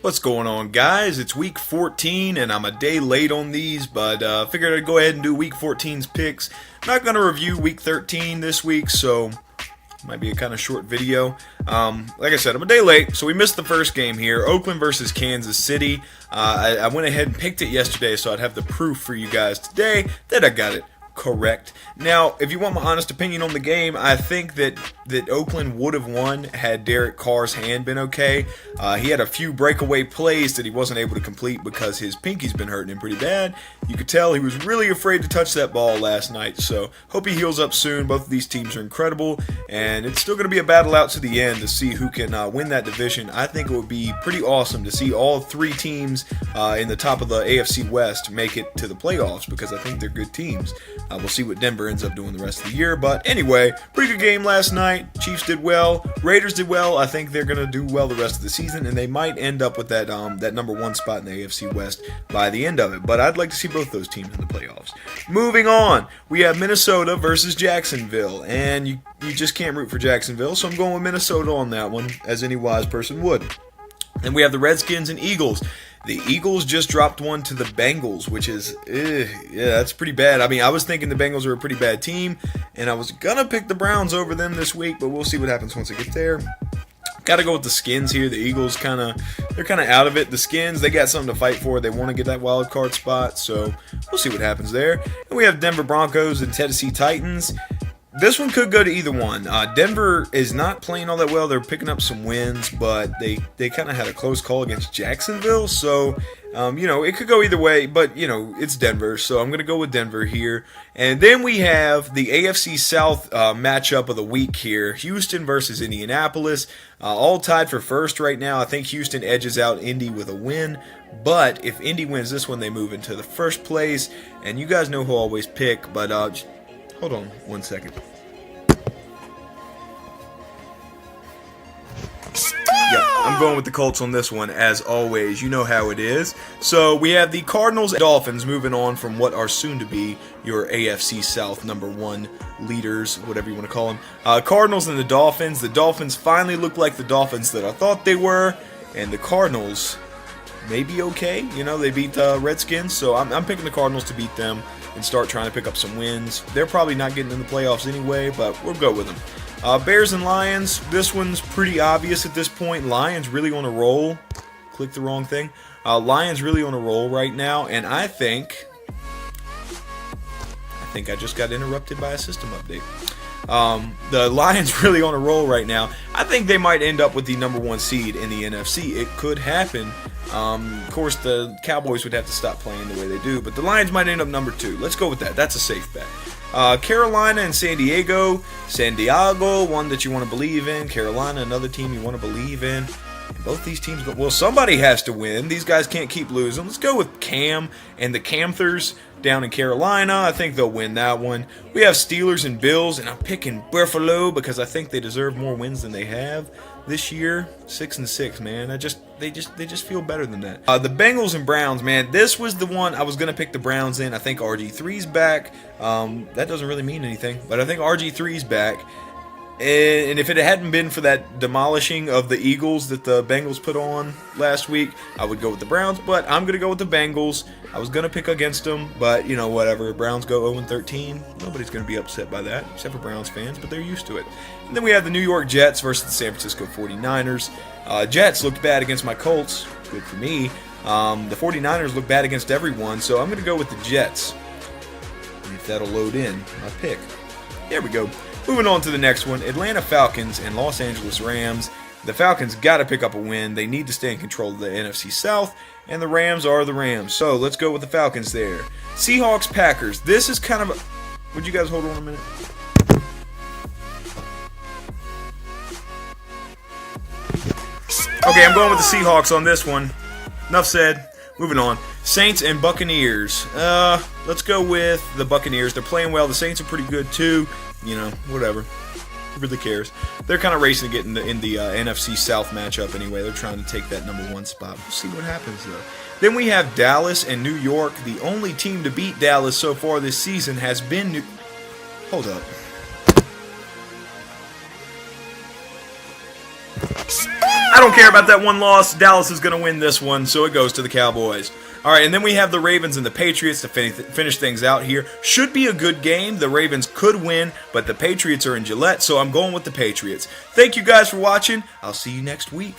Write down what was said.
What's going on, guys? It's week 14 and I'm a day late on these, but figured I'd go ahead and do week 14's picks. Not going to review week 13 this week, so might be a kind of short video. Like I said, I'm a day late, so we missed the first game here. Oakland versus Kansas City. I went ahead and picked it yesterday, so I'd have the proof for you guys today that I got it correct. Now, if you want my honest opinion on the game, I think that Oakland would have won had Derek Carr's hand been okay. He had a few breakaway plays that he wasn't able to complete because his pinky's been hurting him pretty bad. You could tell he was really afraid to touch that ball last night, so hope he heals up soon. Both of these teams are incredible, and it's still going to be a battle out to the end to see who can win that division. I think it would be pretty awesome to see all three teams in the top of the AFC West make it to the playoffs because I think they're good teams. We'll see what Denver ends up doing the rest of the year. But anyway, pretty good game last night. Chiefs did well. Raiders did well. I think they're going to do well the rest of the season, and they might end up with that number one spot in the AFC West by the end of it. But I'd like to see both those teams in the playoffs. Moving on, we have Minnesota versus Jacksonville, and you just can't root for Jacksonville, so I'm going with Minnesota on that one, as any wise person would. Then we have the Redskins and Eagles. The Eagles just dropped one to the Bengals, which is, yeah, that's pretty bad. I mean, I was thinking the Bengals are a pretty bad team, and I was going to pick the Browns over them this week, but we'll see what happens once I get there. Got to go with the Skins here. The Eagles they're kind of out of it. The Skins, they got something to fight for. They want to get that wild card spot, so we'll see what happens there. And we have Denver Broncos and Tennessee Titans. This one could go to either one. Denver is not playing all that well. They're picking up some wins, but they kind of had a close call against Jacksonville. So, it could go either way, but, it's Denver. So I'm going to go with Denver here. And then we have the AFC South matchup of the week here. Houston versus Indianapolis. All tied for first right now. I think Houston edges out Indy with a win. But if Indy wins this one, they move into the first place. And you guys know who I always pick, but hold on 1 second. Yeah, I'm going with the Colts on this one, as always. You know how it is. So we have the Cardinals and Dolphins moving on from what are soon to be your AFC South number one leaders, whatever you want to call them. Cardinals and the Dolphins. The Dolphins finally look like the Dolphins that I thought they were, and the Cardinals may be okay. They beat the Redskins, so I'm picking the Cardinals to beat them and start trying to pick up some wins. They're probably not getting in the playoffs anyway, but we'll go with them. Bears and Lions, this one's pretty obvious at this point. Lions really on a roll. Click the wrong thing. Lions really on a roll right now, and I think I just got interrupted by a system update. The Lions really on a roll right now. I think they might end up with the number one seed in the NFC. It could happen. Of course, the Cowboys would have to stop playing the way they do, but the Lions might end up number two. Let's go with that. That's a safe bet. Carolina and San Diego. San Diego, one that you want to believe in. Carolina, another team you want to believe in. And both these teams well, somebody has to win. These guys can't keep losing. Let's go with Cam and the Camthers down in Carolina. I think they'll win that one. We have Steelers and Bills, and I'm picking Buffalo because I think they deserve more wins than they have this year. 6-6, man. They just feel better than that. The Bengals and Browns, man. This was the one I was gonna pick the Browns in. I think RG3's back. That doesn't really mean anything, but I think RG3's back. And if it hadn't been for that demolishing of the Eagles that the Bengals put on last week, I would go with the Browns, but I'm going to go with the Bengals. I was going to pick against them, but, whatever. Browns go 0-13. Nobody's going to be upset by that, except for Browns fans, but they're used to it. And then we have the New York Jets versus the San Francisco 49ers. Jets looked bad against my Colts. Good for me. The 49ers look bad against everyone, so I'm going to go with the Jets. And if that'll load in, my pick. There we go. Moving on to the next one, Atlanta Falcons and Los Angeles Rams. The Falcons got to pick up a win. They need to stay in control of the NFC South, and the Rams are the Rams. So let's go with the Falcons there. Seahawks, Packers. This is kind of a... Would you guys hold on a minute? Okay, I'm going with the Seahawks on this one. Enough said. Moving on. Saints and Buccaneers. Let's go with the Buccaneers. They're playing well. The Saints are pretty good too. Whatever. Who really cares? They're kind of racing to get in the NFC South matchup anyway. They're trying to take that number one spot. We'll see what happens though. Then we have Dallas and New York. The only team to beat Dallas so far this season has been Hold up. I don't care about that one loss. Dallas is going to win this one, so it goes to the Cowboys. All right, and then we have the Ravens and the Patriots to finish things out here. Should be a good game. The Ravens could win, but the Patriots are in Gillette, so I'm going with the Patriots. Thank you guys for watching. I'll see you next week.